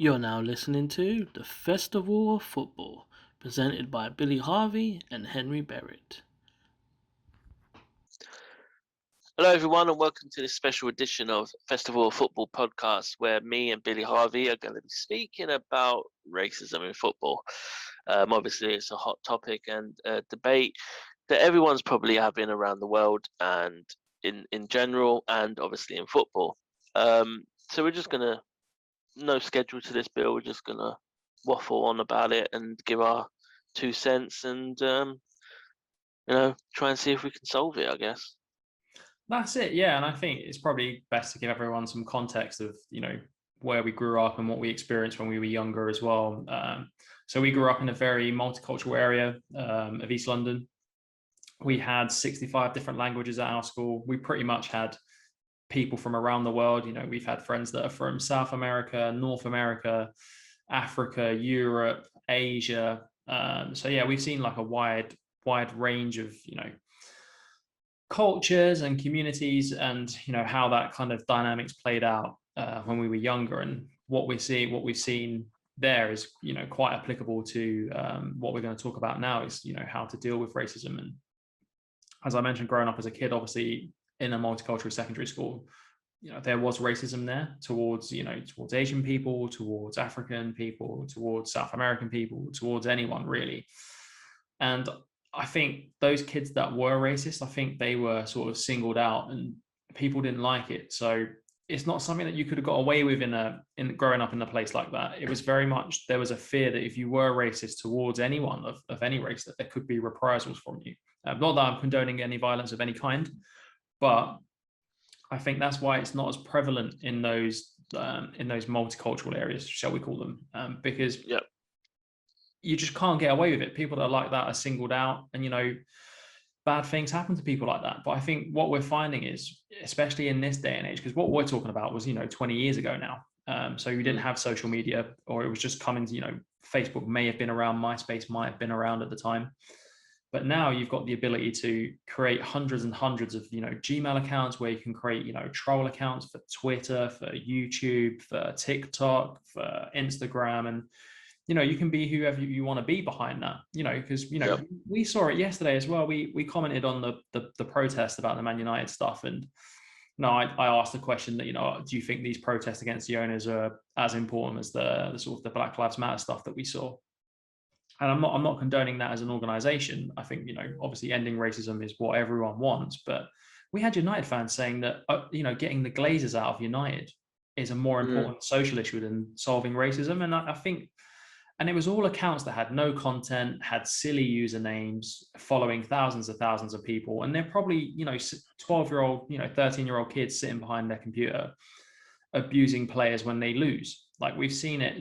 You're now listening to the Festival of Football, presented by Billy Harvey and Henry Barrett. Hello, everyone, and welcome to this special edition of Festival of Football podcast, where me and Billy Harvey are going to be speaking about racism in football. Obviously, it's a hot topic and a debate that everyone's probably having around the world and in general, and obviously in football. So we're just going to, no schedule to this, Bill. We're just going to waffle on about it and give our 2 cents and, try and see if we can solve it, I guess. That's it, yeah. And I think it's probably best to give everyone some context of, where we grew up and what we experienced when we were younger as well. So we grew up in a very multicultural area of East London. We had 65 different languages at our school. We pretty much had people from around the world. We've had friends that are from South America, North America, Africa, Europe, Asia. So yeah, we've seen like a wide range of, cultures and communities, and how that kind of dynamics played out when we were younger. And what we've seen there is quite applicable to what we're going to talk about now, is how to deal with racism. And as I mentioned, growing up as a kid, obviously in a multicultural secondary school, there was racism there towards Asian people, towards African people, towards South American people, towards anyone really. And I think those kids that were racist, I think they were sort of singled out and people didn't like it. So it's not something that you could have got away with in growing up in a place like that. It was very much, there was a fear that if you were racist towards anyone of any race, that there could be reprisals from you. Not that I'm condoning any violence of any kind, but I think that's why it's not as prevalent in those multicultural areas, shall we call them, because Yep. You just can't get away with it. People that are like that are singled out, and bad things happen to people like that. But I think what we're finding is, especially in this day and age, because what we're talking about was 20 years ago now. So you didn't have social media, or it was just coming to, Facebook may have been around, MySpace might have been around at the time. But now you've got the ability to create hundreds and hundreds of Gmail accounts, where you can create troll accounts for Twitter, for YouTube, for TikTok, for Instagram, and you can be whoever you want to be behind that, because Yep. we saw it yesterday as well. We commented on the protest about the Man United stuff, and I asked the question that do you think these protests against the owners are as important as the sort of the Black Lives Matter stuff that we saw? And I'm not condoning that as an organization. I think obviously ending racism is what everyone wants, but we had United fans saying that getting the Glazers out of United is a more important social issue than solving racism. And I think, and it was all accounts that had no content, had silly usernames, following thousands of people. And they're probably, 12-year-old, 13-year-old kids sitting behind their computer abusing players when they lose. Like we've seen it,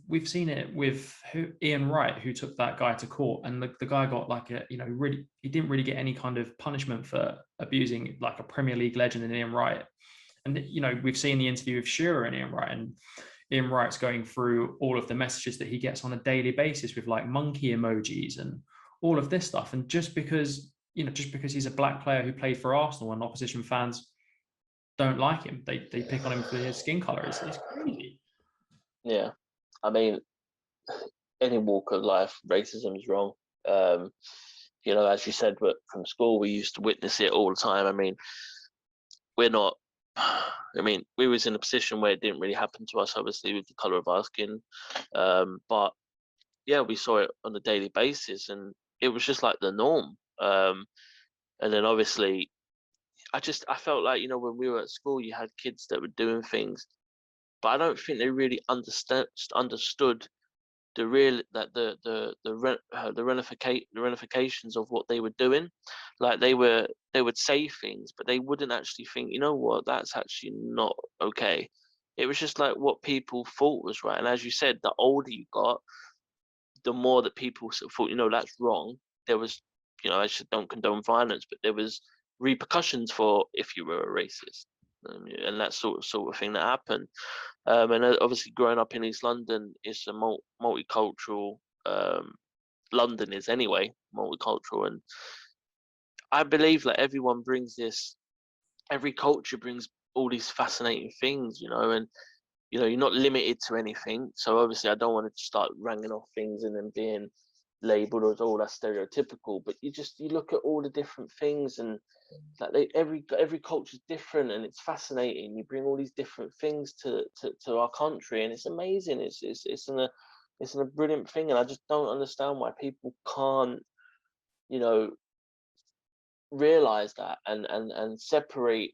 we've seen it with Ian Wright, who took that guy to court, and the guy got like really, he didn't really get any kind of punishment for abusing like a Premier League legend in Ian Wright. And we've seen the interview with Shearer and Ian Wright, and Ian Wright's going through all of the messages that he gets on a daily basis with like monkey emojis and all of this stuff. And just because he's a black player who played for Arsenal, and opposition fans don't like him, they pick on him for his skin color. It's crazy. Yeah, I mean, any walk of life, racism is wrong. As you said, but from school we used to witness it all the time. I mean, we're not. I mean, we was in a position where it didn't really happen to us, obviously, with the color of our skin. But yeah, we saw it on a daily basis, and it was just like the norm. And then obviously, I felt like when we were at school, you had kids that were doing things, but I don't think they really understood the real that the ramifications of what they were doing. Like they would say things, but they wouldn't actually think, what, that's actually not okay. It was just like what people thought was right. And as you said, the older you got, the more that people sort of thought, that's wrong. There was, I just don't condone violence, but there was repercussions for if you were a racist. And that sort of thing that happened. And obviously, growing up in East London, it's a multicultural. London is anyway multicultural, and I believe like everyone brings this. Every culture brings all these fascinating things, and you're not limited to anything. So obviously, I don't want to start ranging off things and then being labeled as all that's stereotypical. But you look at all the different things, and like every culture is different, and it's fascinating. You bring all these different things to our country, and it's amazing. It's a brilliant thing, and I just don't understand why people can't, realize that and separate.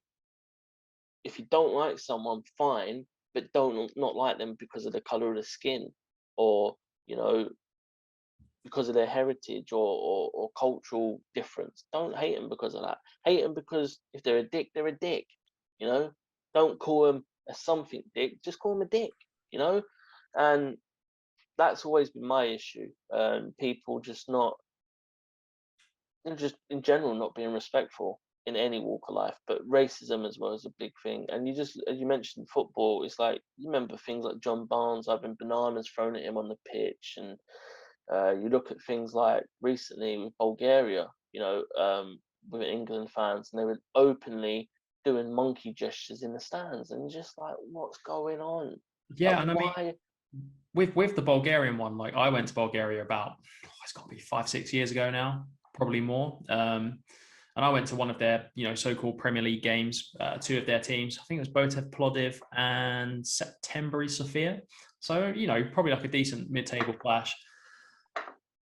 If you don't like someone, fine, but don't not like them because of the color of the skin, or because of their heritage or cultural difference. Don't hate them because of that. Hate them because if they're a dick, they're a dick. Don't call them a something dick. Just call them a dick. And that's always been my issue. People just in general not being respectful in any walk of life, but racism as well is a big thing. And you mentioned football, it's like, you remember things like John Barnes having bananas thrown at him on the pitch, and you look at things like recently with Bulgaria, with England fans, and they were openly doing monkey gestures in the stands, and just like, what's going on? Yeah, and I mean, with the Bulgarian one, like, I went to Bulgaria about, it's got to be 5-6 years ago now, probably more. And I went to one of their, so-called Premier League games, two of their teams. I think it was Botev Plovdiv and Septemberi Sofia. So, probably like a decent mid-table clash.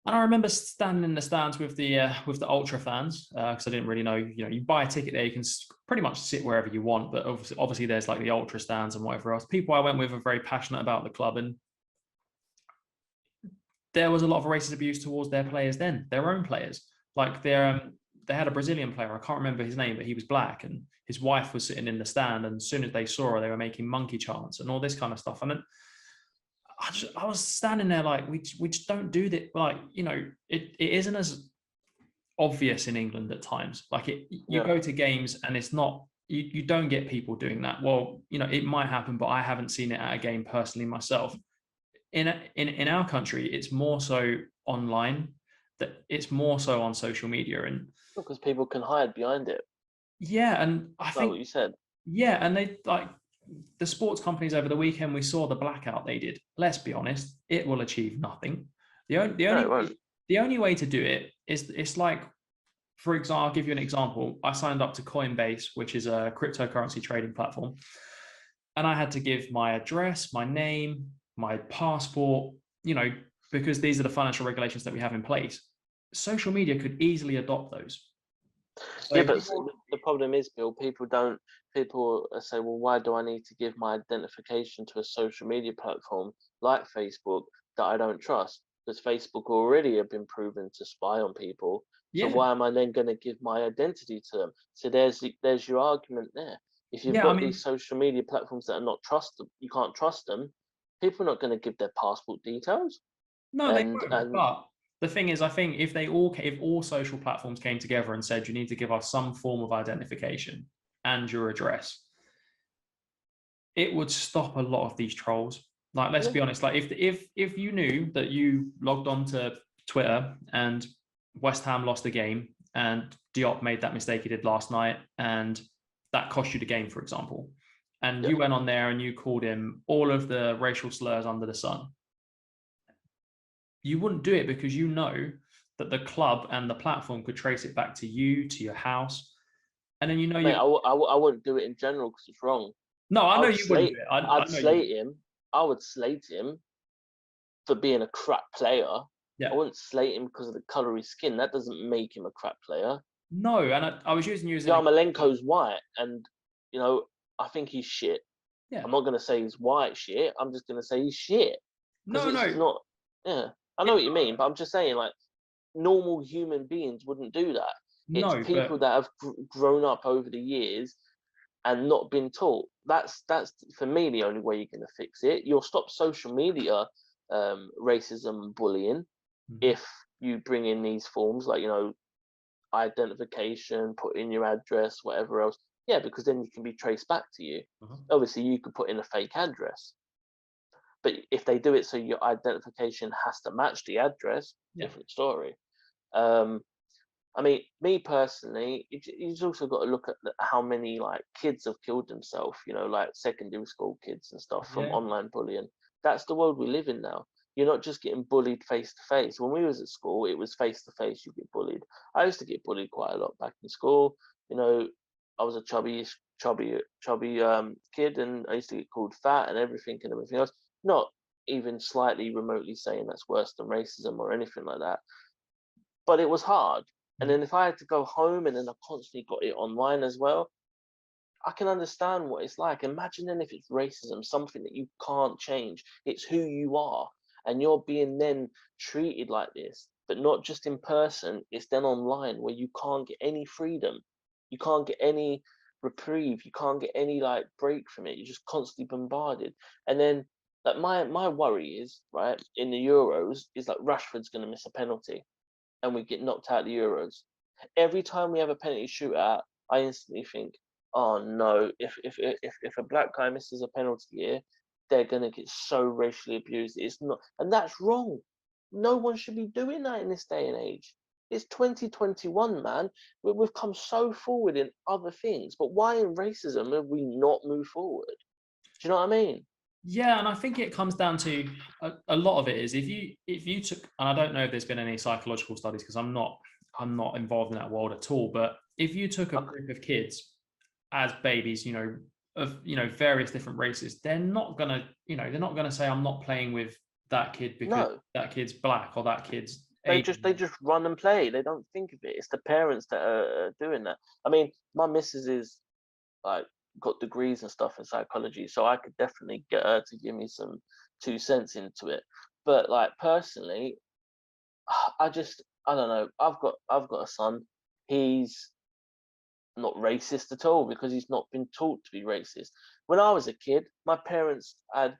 And I remember standing in the stands with the ultra fans, because I didn't really know. You buy a ticket there, you can pretty much sit wherever you want. But obviously, there's like the ultra stands and whatever else. People I went with are very passionate about the club, and there was a lot of racist abuse towards their players then, their own players. Like they had a Brazilian player, I can't remember his name, but he was black, and his wife was sitting in the stand, and as soon as they saw her, they were making monkey chants and all this kind of stuff. And then I was standing there like, we just don't do that. Like, it isn't as obvious in England at times. Like you go to games and it's not, you don't get people doing that. Well, it might happen, but I haven't seen it at a game personally myself. In our country, it's more so online, that it's more so on social media, and because people can hide behind it. Yeah, and I think what you said. Yeah, and they like the sports companies over the weekend. We saw the blackout they did. Let's be honest, it will achieve nothing. The only way to do it is, it's like, for example, I'll give you an example. I signed up to Coinbase, which is a cryptocurrency trading platform, and I had to give my address, my name, my passport, because these are the financial regulations that we have in place. Social media could easily adopt those. So yeah, but the problem is, Bill, people say, well, why do I need to give my identification to a social media platform like Facebook that I don't trust? Because Facebook already have been proven to spy on people. So why am I then going to give my identity to them? So there's your argument there. If you've got these social media platforms that are not trusted, you can't trust them. People are not going to give their passport details. No, they won't. But the thing is, I think if all social platforms came together and said, you need to give us some form of identification and your address, it would stop a lot of these trolls. Like, let's be honest. Like, if you knew that you logged on to Twitter and West Ham lost the game and Diop made that mistake he did last night, and that cost you the game, for example, and you went on there and you called him all of the racial slurs under the sun, you wouldn't do it, because you know that the club and the platform could trace it back to you, to your house, and then Mate, I wouldn't do it in general because it's wrong. No, I know you wouldn't do it. I'd slate him. I would slate him for being a crap player. Yeah. I wouldn't slate him because of the colour of his skin. That doesn't make him a crap player. No, and I was using you as Yarmolenko's white, and I think he's shit. Yeah. I'm not going to say he's white shit. I'm just going to say he's shit. No. Not. Yeah, I know what you mean, but I'm just saying, like, normal human beings wouldn't do that. It's people that have grown up over the years and not been taught. That's for me the only way you're going to fix it. You'll stop social media racism and bullying if you bring in these forms like identification, put in your address, whatever else. Yeah, because then you can be traced back to you. Obviously, you could put in a fake address, but if they do it so your identification has to match the address, different story. I mean, me personally, you've also got to look at how many like kids have killed themselves. You know, like secondary school kids and stuff from Yeah. online bullying. That's the world we live in now. You're not just getting bullied face to face. When we was at school, it was face to face. You get bullied. I used to get bullied quite a lot back in school. You know, I was a chubby kid, and I used to get called fat and everything else. Not even slightly remotely saying that's worse than racism or anything like that, but it was hard. And then if I had to go home and then I constantly got it online as well, I can understand what it's like. Imagine then if it's racism, something that you can't change. It's who you are, and you're being then treated like this, but not just in person. It's then online where you can't get any freedom, you can't get any reprieve, you can't get any like break from it. You're just constantly bombarded. And then like my worry is right in the Euros is like Rashford's going to miss a penalty and we get knocked out of the Euros. Every time we have a penalty shootout, I instantly think, oh no, if a black guy misses a penalty here, they're gonna get so racially abused. It's not, and that's wrong. No one should be doing that in this day and age. It's 2021, man. We've come so forward in other things, but why in racism have we not moved forward? Do you know what I mean? Yeah, and I think it comes down to a lot of it is if you took, and I don't know if there's been any psychological studies because I'm not involved in that world at all, but if you took a group of kids as babies, of various different races, they're not gonna say I'm not playing with that kid because No, that kid's black or that kid's they Asian. just run and play. They don't think of it. It's the parents that are doing that. I mean, my missus is like got degrees and stuff in psychology, so I could definitely get her to give me some 2 cents into it. But like personally, I don't know. I've got a son. He's not racist at all because he's not been taught to be racist. When I was a kid, my parents had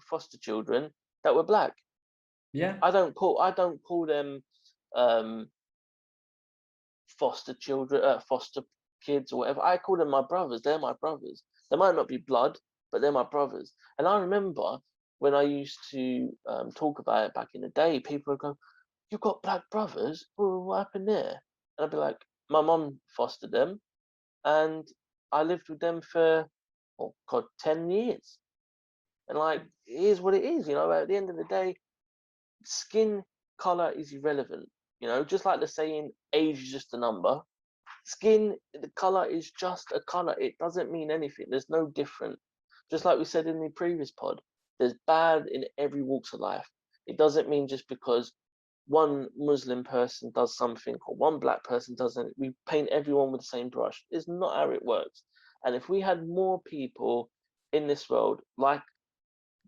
foster children that were black. Yeah, I don't call them um, foster children, foster kids or whatever. I call them my brothers. They're my brothers. They might not be blood, but they're my brothers. And I remember when I used to talk about it back in the day, people would go, "You've got black brothers? Well, what happened there?" And I'd be like, "My mum fostered them, and I lived with them for, oh God, 10 years." And like, it is what it is. At the end of the day, skin color is irrelevant. Just like the saying, age is just a number. Skin, the color is just a color. It doesn't mean anything. There's no different. Just like we said in the previous pod, there's bad in every walks of life. It doesn't mean just because one Muslim person does something or one black person doesn't, we paint everyone with the same brush. It's not how it works. And if we had more people in this world like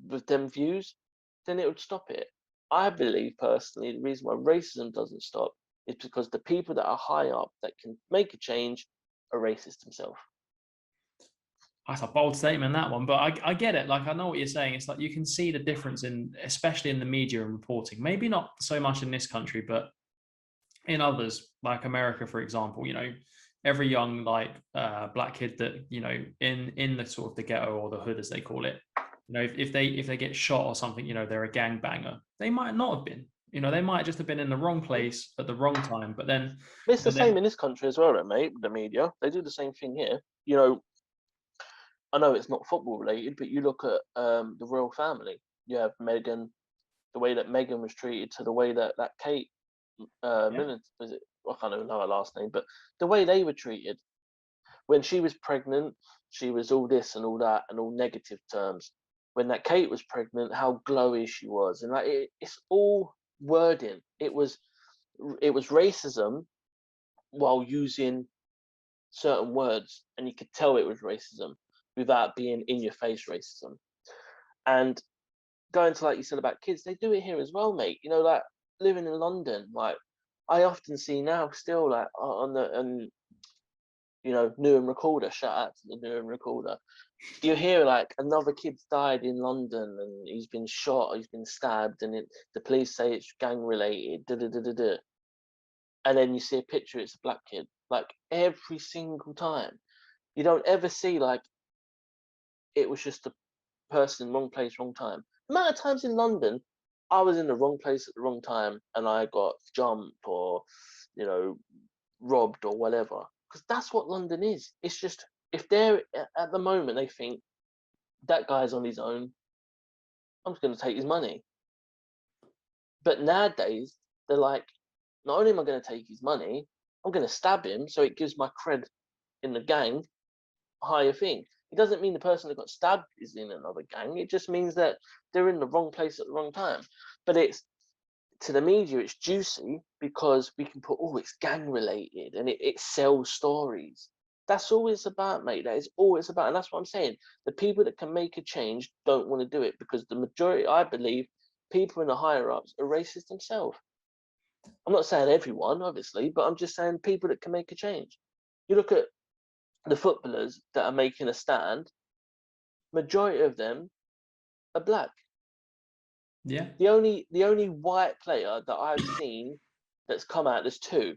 with them views, then it would stop it. I believe personally the reason why racism doesn't stop is because the people that are high up that can make a change are racist themselves. that's a bold statement, that one, but I get it. Like, I know what you're saying. It's like you can see the difference especially in the media and reporting. Maybe not so much in this country, but in others, like America, for example. Every young black kid that in the sort of the ghetto or the hood as they call it, if they get shot or something, they're a gangbanger. They might not have been. They might just have been in the wrong place at the wrong time. But then, It's the but then same in this country as well, mate. The media, they do the same thing here. I know it's not football related, but you look at the royal family. You have Meghan, the way that Meghan was treated to the way that Kate yeah, Middleton, was it? I can't even know her last name, but the way they were treated when she was pregnant, she was all this and all that and all negative terms. When that Kate was pregnant, how glowy she was, and like it's all wording. It was racism while using certain words, and you could tell it was racism without being in your face racism. And going to like you said about kids, they do it here as well, mate. Like living in London, like I often see now still like on the Newham Recorder. Shout out to the Newham Recorder. You hear like another kid's died in London and he's been shot, or he's been stabbed, and the police say it's gang related. Da, da, da, da, da. And then you see a picture, it's a black kid. Like every single time, you don't ever see like it was just a person, wrong place, wrong time. The amount of times in London, I was in the wrong place at the wrong time and I got jumped or, robbed or whatever, because that's what London is. It's just, if they're at the moment, they think that guy's on his own, I'm just going to take his money. But nowadays, they're like, not only am I going to take his money, I'm going to stab him, so it gives my cred in the gang a higher thing. It doesn't mean the person that got stabbed is in another gang. It just means that they're in the wrong place at the wrong time. But it's, to the media, it's juicy because we can put, oh, it's gang related, and it sells stories. That's all it's about, mate. That is all it's about. And that's what I'm saying. The people that can make a change don't want to do it, because the majority, I believe, people in the higher ups are racist themselves. I'm not saying everyone, obviously, but I'm just saying people that can make a change. You look at the footballers that are making a stand, majority of them are black. Yeah. The only white player that I've seen that's come out, there's two,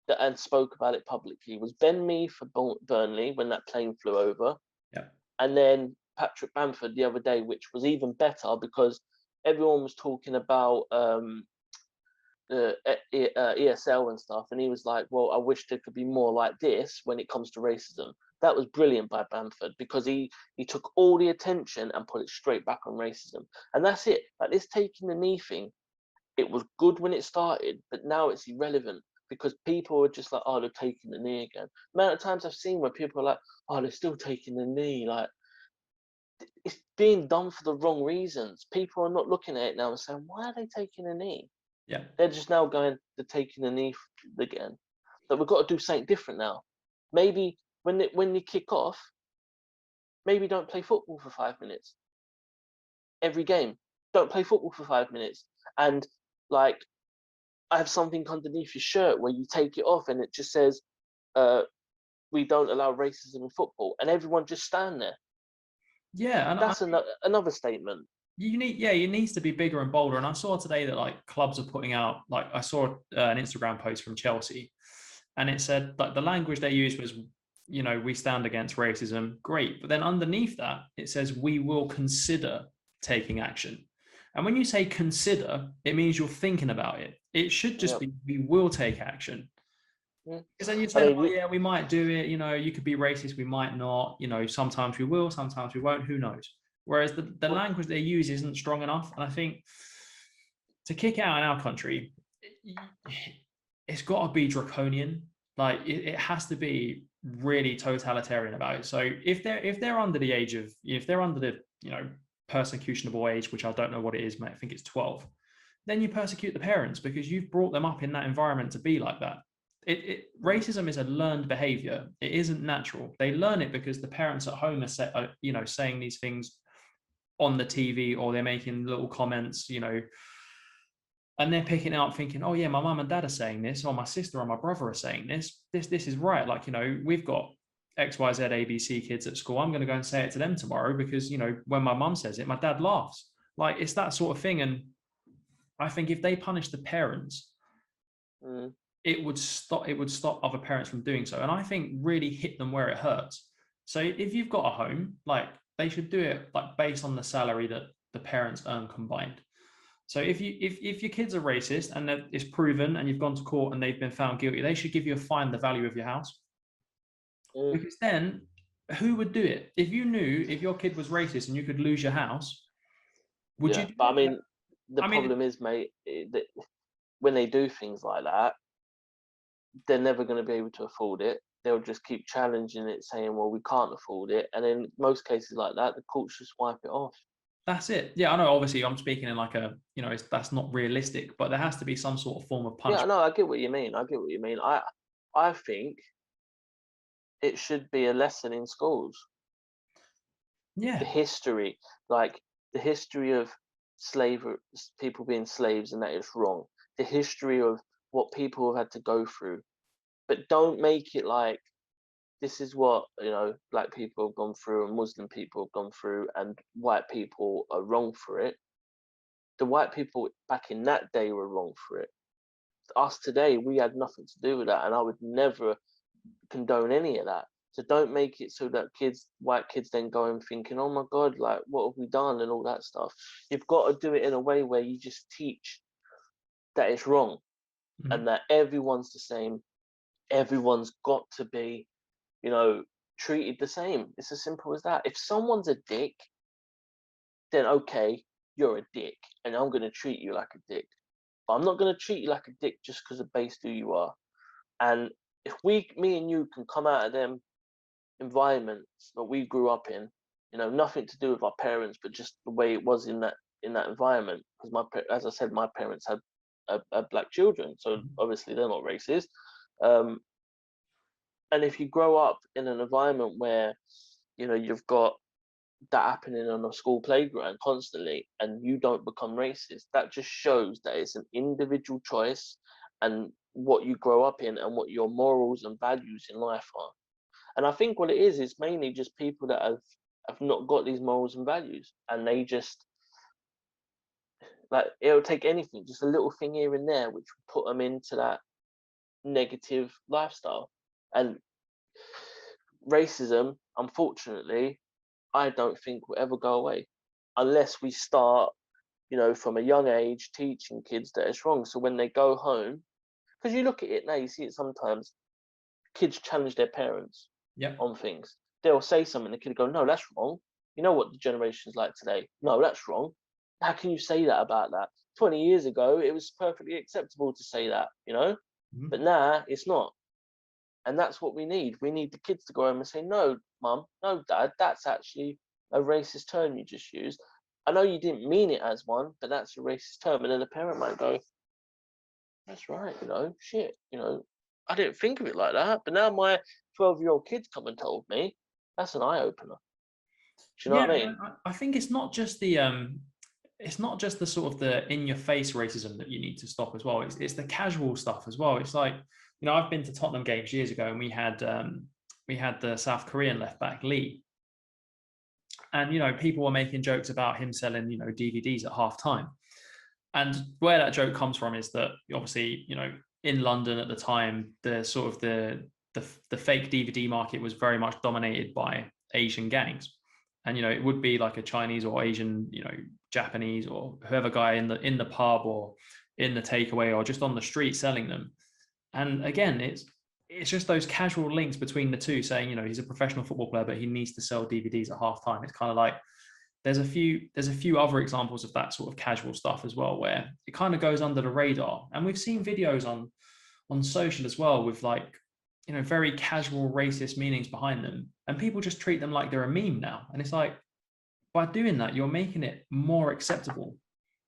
that and spoke about it publicly, was Ben Mee for Burnley when that plane flew over. Yeah. And then Patrick Bamford the other day, which was even better because everyone was talking about ESL and stuff, and he was like, well, I wish there could be more like this when it comes to racism. That was brilliant by Bamford, because he took all the attention and put it straight back on racism. And that's it. Like, this taking the knee thing, it was good when it started, but now it's irrelevant because people are just like, oh, they're taking the knee again. The amount of times I've seen where people are like, oh, they're still taking the knee. Like, it's being done for the wrong reasons. People are not looking at it now and saying, why are they taking a knee? Yeah. They're just now going, they're taking the knee again. But we've got to do something different now. Maybe when you kick off, maybe don't play football for 5 minutes. Every game, don't play football for 5 minutes. And like, I have something underneath your shirt where you take it off and it just says, we don't allow racism in football. And everyone just stand there. Yeah. And that's another statement. It needs to be bigger and bolder. And I saw today that like clubs are putting out, like I saw an Instagram post from Chelsea, and it said like the language they used was, you know, we stand against racism. Great. But then underneath that, it says we will consider taking action. And when you say consider, it means you're thinking about it. It should just be we will take action. Because then you say, we might do it. You know, you could be racist, we might not. You know, sometimes we will, sometimes we won't. Who knows? Whereas the language they use isn't strong enough. And I think to kick out in our country, it's got to be draconian. Like it has to be really totalitarian about it. So if they're under the age of, if they're under the, you know, persecutionable age, which I don't know what it is, mate, I think it's 12, then you persecute the parents because you've brought them up in that environment to be like that. Racism is a learned behavior. It isn't natural. They learn it because the parents at home are, you know, saying these things on the TV, or they're making little comments, you know, and they're picking it up thinking, oh yeah, my mum and dad are saying this, or my sister or my brother are saying this is right. Like, you know, we've got XYZ ABC kids at school. I'm going to go and say it to them tomorrow because, you know, when my mum says it, my dad laughs. Like, it's that sort of thing. And I think if they punish the parents, it would stop other parents from doing so. And I think really hit them where it hurts. So if you've got a home, like, they should do it like based on the salary that the parents earn combined. So if your kids are racist and it's proven and you've gone to court and they've been found guilty, they should give you a fine the value of your house. Because then who would do it? If you knew if your kid was racist and you could lose your house, would you? But I mean, the problem is, mate, that when they do things like that, they're never going to be able to afford it. They'll just keep challenging it, saying, well, we can't afford it. And in most cases like that, the courts just wipe it off. That's it. Yeah, I know. Obviously, I'm speaking in like a, you know, that's not realistic, but there has to be some sort of form of punishment. Yeah, no, I get what you mean. I think it should be a lesson in schools. Yeah. The history of slavery, people being slaves, and that is wrong. The history of what people have had to go through. But don't make it like this is what, you know, black people have gone through and Muslim people have gone through and white people are wrong for it. The white people back in that day were wrong for it. Us today, we had nothing to do with that, and I would never condone any of that. So don't make it so that white kids then go and thinking, oh my God, like, what have we done and all that stuff. You've got to do it in a way where you just teach that it's wrong and that everyone's the same. everyone's got to be, you know, treated the same. It's as simple as that. If someone's a dick, then okay, you're a dick, and I'm going to treat you like a dick. But I'm not going to treat you like a dick just because of based who you are. And if me and you can come out of them environments that we grew up in, you know, nothing to do with our parents, but just the way it was in that environment. Because as I said, my parents had black children, so obviously they're not racist. And if you grow up in an environment where, you know, you've got that happening on a school playground constantly and you don't become racist, that just shows that it's an individual choice and what you grow up in and what your morals and values in life are. And I think what it is mainly just people that have not got these morals and values, and they just, like, it'll take anything, just a little thing here and there, which will put them into that negative lifestyle. And racism, unfortunately, I don't think will ever go away unless we start, you know, from a young age teaching kids that it's wrong. So when they go home, because you look at it now, you see it sometimes, kids challenge their parents on things. They'll say something, the kid will go, no, that's wrong. You know what the generation's like today? No, that's wrong. How can you say that about that? 20 years ago, it was perfectly acceptable to say that, you know? But now it's not. And that's what we need. We need the kids to go home and say, no, mum, no, dad, that's actually a racist term you just used. I know you didn't mean it as one, but that's a racist term. And then the parent might go, that's right, you know, shit, you know, I didn't think of it like that. But now my 12-year-old kid's come and told me, that's an eye opener. Do you know what I mean? I think it's not just the sort of the in your face racism that you need to stop as well. It's the casual stuff as well. It's like, you know, I've been to Tottenham games years ago, and we had the South Korean left back Lee, and you know, people were making jokes about him selling, you know, DVDs at half time. And where that joke comes from is that obviously, you know, in London at the time, the sort of the fake DVD market was very much dominated by Asian gangs. And you know, it would be like a Chinese or Asian, you know, Japanese or whoever guy in the pub or in the takeaway or just on the street selling them. And again, it's just those casual links between the two, saying, you know, he's a professional football player, but he needs to sell DVDs at half time. It's kind of like there's a few other examples of that sort of casual stuff as well, where it kind of goes under the radar. And we've seen videos on social as well with, like, you know, very casual racist meanings behind them, and people just treat them like they're a meme now. And it's like, by doing that, you're making it more acceptable,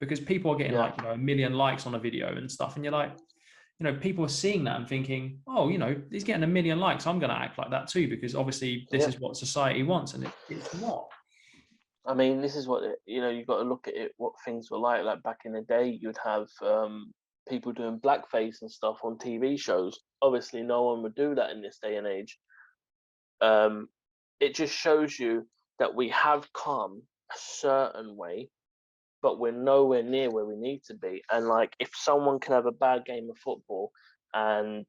because people are getting like, you know, 1 million likes on a video and stuff, and you're like, you know, people are seeing that and thinking, oh, you know, he's getting 1 million likes, I'm going to act like that too, because obviously this is what society wants. And it's not. I mean, this is what, you know, you've got to look at it, what things were like. Like back in the day, you'd have people doing blackface and stuff on TV shows. Obviously, no one would do that in this day and age. It just shows you that we have come a certain way, but we're nowhere near where we need to be. And like, if someone can have a bad game of football and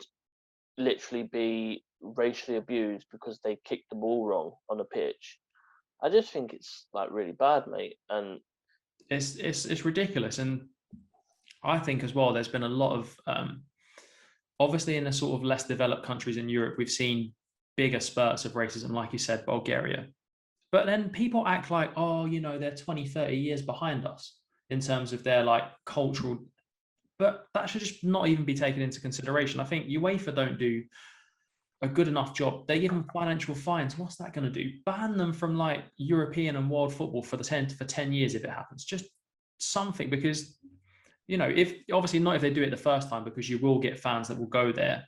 literally be racially abused because they kicked the ball wrong on a pitch, I just think it's like really bad, mate. And it's ridiculous. And I think as well, there's been a lot of obviously in the sort of less developed countries in Europe, we've seen bigger spurts of racism, like you said, Bulgaria. But then people act like, oh, you know, they're 20, 30 years behind us in terms of their like cultural, but that should just not even be taken into consideration. I think UEFA don't do a good enough job. They give them financial fines. What's that going to do? Ban them from like European and world football for 10 years if it happens. Just something, because, you know, if obviously not if they do it the first time, because you will get fans that will go there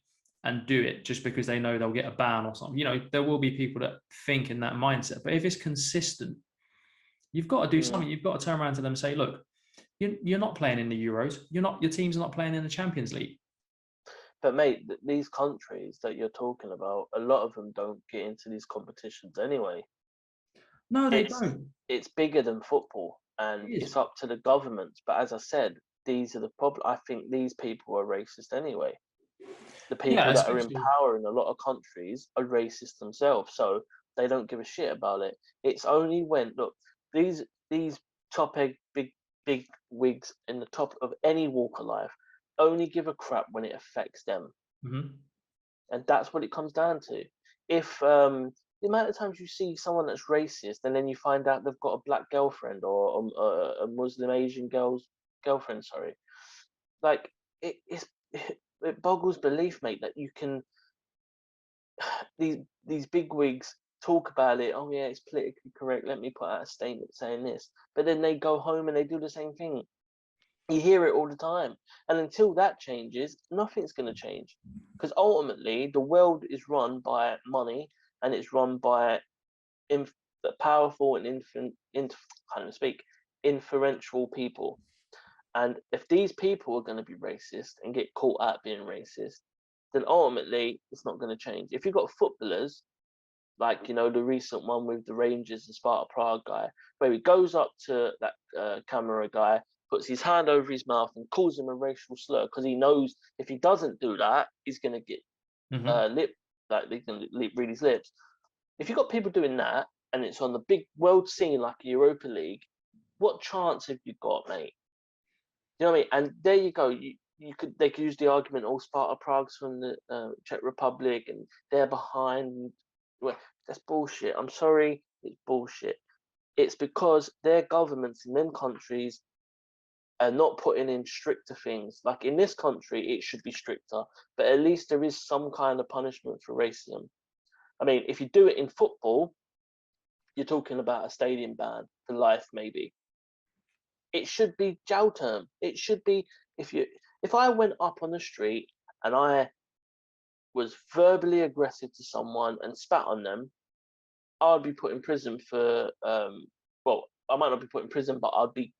and do it just because they know they'll get a ban or something. You know, there will be people that think in that mindset. But if it's consistent, you've got to do something. You've got to turn around to them and say, look, you're not playing in the Euros. Your team's not playing in the Champions League. But mate, these countries that you're talking about, a lot of them don't get into these competitions anyway. No, they don't. It's bigger than football, and it's up to the governments. But as I said, these are the problem. I think these people are racist anyway. The people that are in power in a lot of countries are racist themselves, so they don't give a shit about it. It's only when, look, these top big wigs in the top of any walk of life only give a crap when it affects them. And that's what it comes down to. If the amount of times you see someone that's racist and then you find out they've got a black girlfriend or a Muslim Asian girl's girlfriend, sorry, like it's it boggles belief, mate, that you can these big wigs talk about it. Oh yeah, it's politically correct. Let me put out a statement saying this, but then they go home and they do the same thing. You hear it all the time, and until that changes, nothing's going to change, because ultimately the world is run by money and it's run by powerful and inferential people. And if these people are going to be racist and get caught out being racist, then ultimately it's not going to change. If you've got footballers like, you know, the recent one with the Rangers and Sparta Prague guy, where he goes up to that camera guy, puts his hand over his mouth and calls him a racial slur, because he knows if he doesn't do that, he's going to get he's going to read his lips. If you've got people doing that and it's on the big world scene like Europa League, what chance have you got, mate? You know what I mean? And there you go. They could use the argument, oh, Sparta Prague's from the Czech Republic and they're behind. Well, that's bullshit. I'm sorry, it's bullshit. It's because their governments in them countries are not putting in stricter things. Like in this country, it should be stricter, but at least there is some kind of punishment for racism. I mean, if you do it in football, you're talking about a stadium ban for life, maybe. It should be jail term. It should be, if I went up on the street and I was verbally aggressive to someone and spat on them, I would be put in prison for well, I might not be put in prison, but I'd be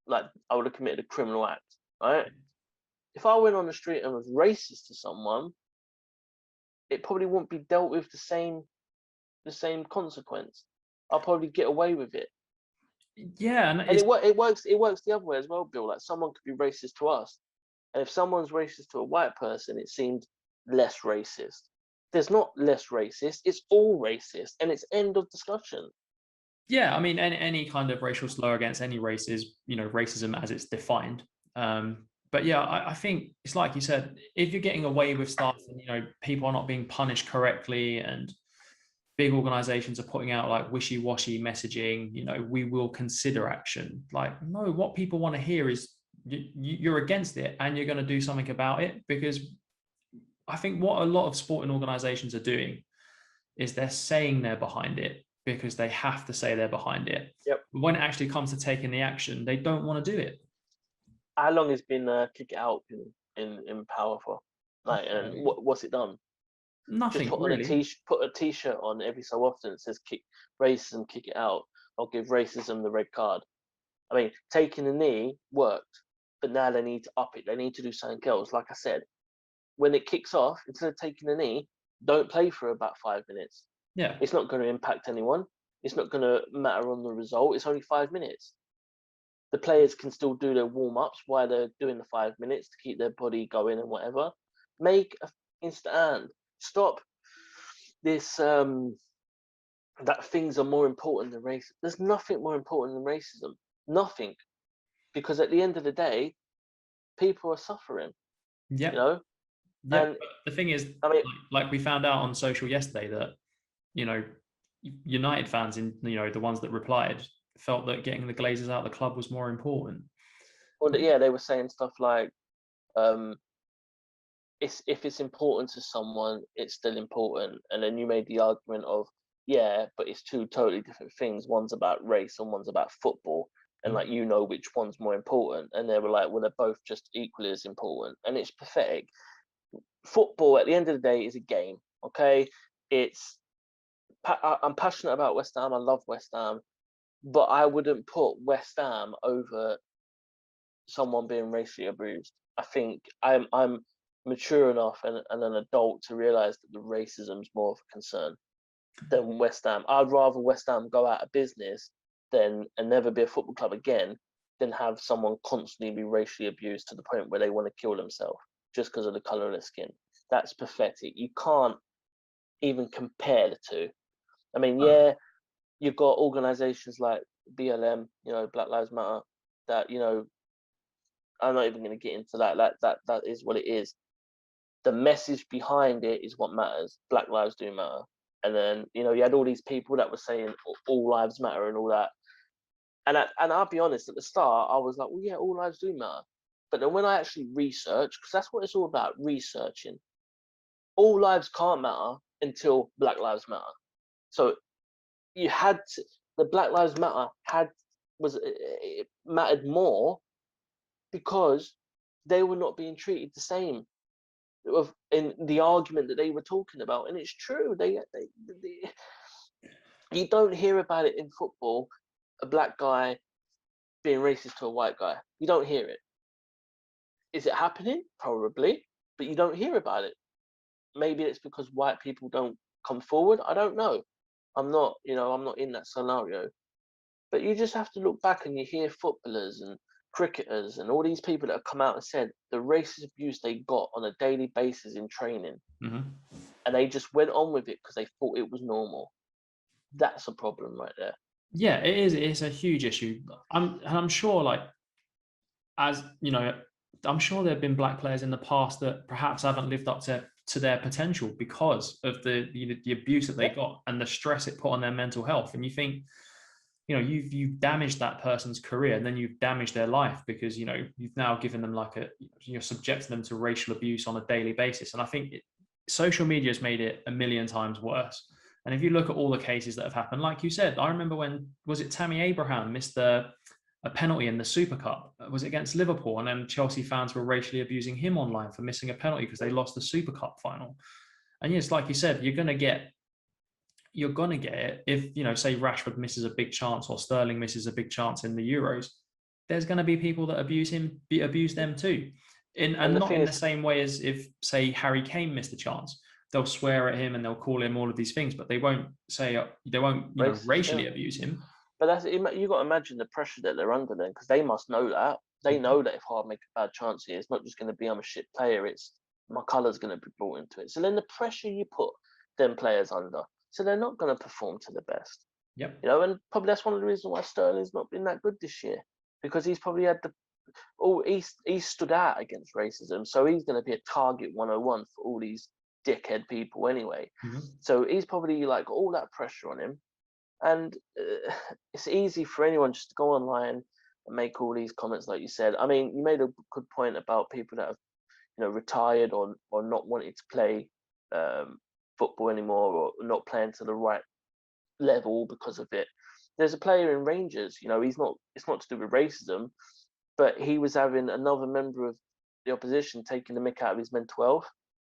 like, I would have committed a criminal act, right? If I went on the street and was racist to someone, it probably wouldn't be dealt with the same consequence. I'll probably get away with it. Yeah, and it works the other way as well, Bill. Like someone could be racist to us, and if someone's racist to a white person, it seems less racist. There's not less racist, it's all racist, and it's end of discussion. Yeah, I mean, any kind of racial slur against any race is, you know, racism as it's defined. But yeah, I think it's like you said, if you're getting away with stuff and, you know, people are not being punished correctly and big organizations are putting out like wishy-washy messaging, you know, we will consider action. Like, no, what people want to hear is you're against it and you're going to do something about it. Because I think what a lot of sporting organizations are doing is they're saying they're behind it because they have to say they're behind it. Yep. But when it actually comes to taking the action, they don't want to do it. How long has been kick it out in power for? Like, and what's it done? Nothing. Just Really. put a t-shirt on every so often that says "kick racism, kick it out," or give racism the red card. I mean, taking a knee worked, but now they need to up it. They need to do something else. Like I said, when it kicks off, instead of taking a knee, don't play for about 5 minutes. Yeah. It's not going to impact anyone. It's not going to matter on the result. It's only 5 minutes. The players can still do their warm-ups while they're doing the 5 minutes to keep their body going and whatever. Make a stand. Stop this that things are more important than racism. There's nothing more important than racism. Nothing. Because at the end of the day, people are suffering. Yeah. You know? Yeah. And the thing is, I mean, like we found out on social yesterday that, you know, United fans, in, you know, the ones that replied, felt that getting the Glazers out of the club was more important. well, yeah, they were saying stuff like, if it's important to someone, it's still important. And then you made the argument of, yeah, but it's two totally different things. One's about race and one's about football. And like, you know which one's more important. And they were like, well, they're both just equally as important. And it's pathetic. Football, at the end of the day, is a game. Okay, I'm passionate about West Ham. I love West Ham, but I wouldn't put West Ham over someone being racially abused. I think I'm mature enough and an adult to realize that the racism's more of a concern than West Ham. I'd rather West Ham go out of business and never be a football club again than have someone constantly be racially abused to the point where they want to kill themselves just because of the color of their skin. That's pathetic. You can't even compare the two. I mean, yeah, you've got organizations like BLM, you know, Black Lives Matter, that, you know, I'm not even going to get into that. That is what it is. the message behind it is what matters. Black lives do matter. And then, you had all these people that were saying all lives matter and all that. And I'll be honest, at the start, I was like, well, yeah, all lives do matter. But then when I actually researched, because that's what it's all about, researching, all lives can't matter until Black Lives Matter. So you had to, the Black Lives Matter it mattered more because they were not being treated the same in the argument that they were talking about. And it's true. They you don't hear about it in football, a black guy being racist to a white guy. You don't hear it. Is it happening? Probably, but you don't hear about it. Maybe it's because white people don't come forward. I don't know. I'm not in that scenario. But you just have to look back and you hear footballers and cricketers and all these people that have come out and said the racist abuse they got on a daily basis in training. Mm-hmm. And they just went on with it because they thought it was normal. That's a problem right there. Yeah, it is. It's a huge issue. I'm sure, like, as you know, I'm sure there have been black players in the past that perhaps haven't lived up to their potential because of the abuse that they got and the stress it put on their mental health. And you think, you've damaged that person's career, and then you've damaged their life because you've now given them you're subjecting them to racial abuse on a daily basis. And I think social media has made it a million times worse. And if you look at all the cases that have happened, like you said, I remember was it Tammy Abraham missed a penalty in the Super Cup? Was it against Liverpool? And then Chelsea fans were racially abusing him online for missing a penalty because they lost the Super Cup final. And yes, like you said, you're going to get it if, say Rashford misses a big chance or Sterling misses a big chance in the Euros. There's going to be people that abuse them too. And not in the same way as if, say, Harry Kane missed a chance. They'll swear at him and they'll call him all of these things, but they won't racially abuse him. But that's you got to imagine the pressure that they're under then, because they must know that. They know that if Hard make a bad chance here, it's not just going to be I'm a shit player. It's my colour's going to be brought into it. So then the pressure you put them players under, so they're not going to perform to the best. Yep. And probably that's one of the reasons why Sterling's not been that good this year, because he's probably had he stood out against racism, so he's going to be a target 101 for all these dickhead people anyway. Mm-hmm. So he's probably like all that pressure on him, and it's easy for anyone just to go online and make all these comments like you said. I mean, you made a good point about people that have retired or not wanting to play football anymore, or not playing to the right level because of it. There's a player in Rangers, it's not to do with racism, but he was having another member of the opposition taking the mick out of his mental health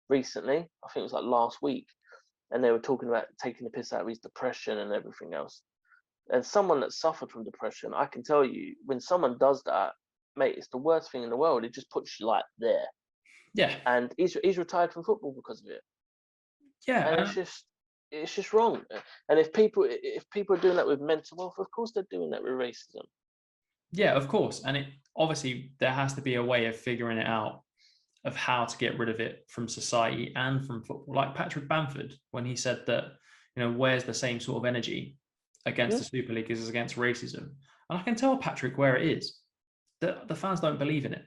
recently. I think it was like last week, and they were talking about taking the piss out of his depression and everything else. And someone that suffered from depression, I can tell you, when someone does that, mate, it's the worst thing in the world. It just puts you like there. Yeah. And he's retired from football because of it. Yeah. And it's just wrong. And if people are doing that with mental health, of course they're doing that with racism. Yeah, of course. And it obviously there has to be a way of figuring it out, of how to get rid of it from society and from football. Like Patrick Bamford, when he said that, where's the same sort of energy against the Super League as against racism. And I can tell Patrick where it is. The fans don't believe in it.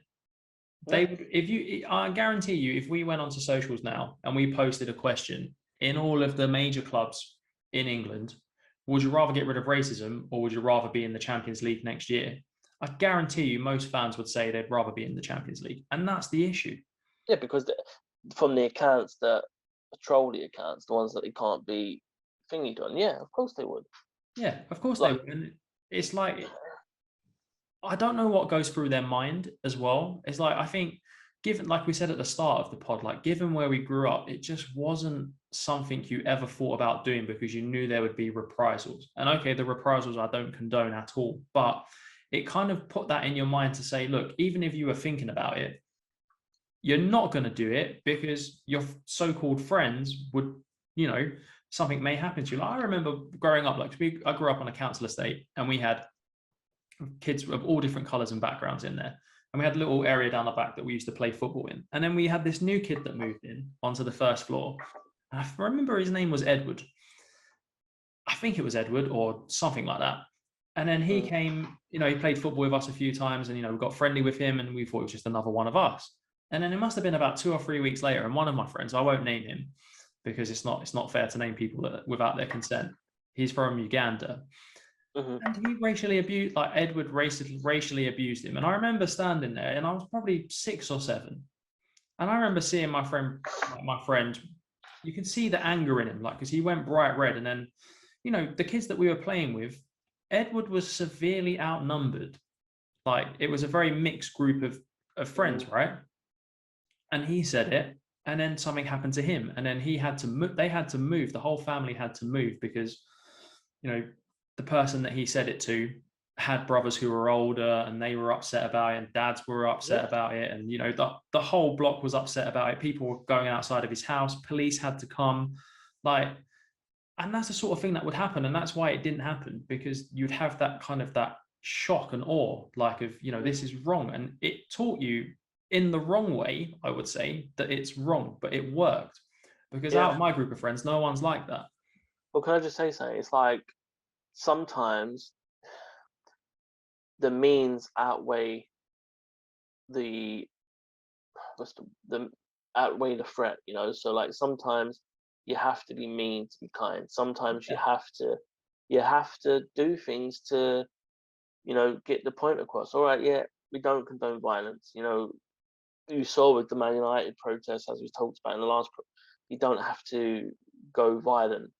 I guarantee you, if we went onto socials now and we posted a question in all of the major clubs in England, would you rather get rid of racism or would you rather be in the Champions League next year? I guarantee you most fans would say they'd rather be in the Champions League. And that's the issue. Yeah, because from the accounts that patrol the accounts, the ones that they can't be thingied on, yeah, of course they would. Yeah, of course they would. And it's like, I don't know what goes through their mind as well. It's like, I think, given, like we said at the start of the pod, like given where we grew up, it just wasn't something you ever thought about doing because you knew there would be reprisals. And okay, the reprisals I don't condone at all, but it kind of put that in your mind to say, look, even if you were thinking about it, you're not going to do it because your so-called friends would, something may happen to you. Like I remember growing up, I grew up on a council estate and we had kids of all different colours and backgrounds in there. And we had a little area down the back that we used to play football in. And then we had this new kid that moved in onto the first floor. I remember his name was Edward. I think it was Edward or something like that. And then he came, he played football with us a few times and, we got friendly with him and we thought he was just another one of us. And then it must have been about 2 or 3 weeks later, and one of my friends, I won't name him because it's not fair to name people without their consent. He's from Uganda, and he racially abused, like Edward racially abused him. And I remember standing there, and I was probably 6 or 7, and I remember seeing my friend, you can see the anger in him, like, because he went bright red, and then, the kids that we were playing with, Edward was severely outnumbered. Like, it was a very mixed group of friends, right? And he said it, and then something happened to him, and then he had to move. They had to move. The whole family had to move because, the person that he said it to had brothers who were older, and they were upset about it, and dads were upset about it, and the whole block was upset about it. People were going outside of his house. Police had to come, like, and that's the sort of thing that would happen, and that's why it didn't happen, because you'd have that kind of that shock and awe, like, of this is wrong, and it taught you in the wrong way, I would say, that it's wrong, but it worked, because out of my group of friends, no one's like that. Well, can I just say something? It's like sometimes the means outweigh the outweigh the threat, so like sometimes you have to be mean to be kind. Sometimes you have to do things to get the point across. All right, we don't condone violence. You saw with the Man United protest, as we talked about in the last, you don't have to go violent.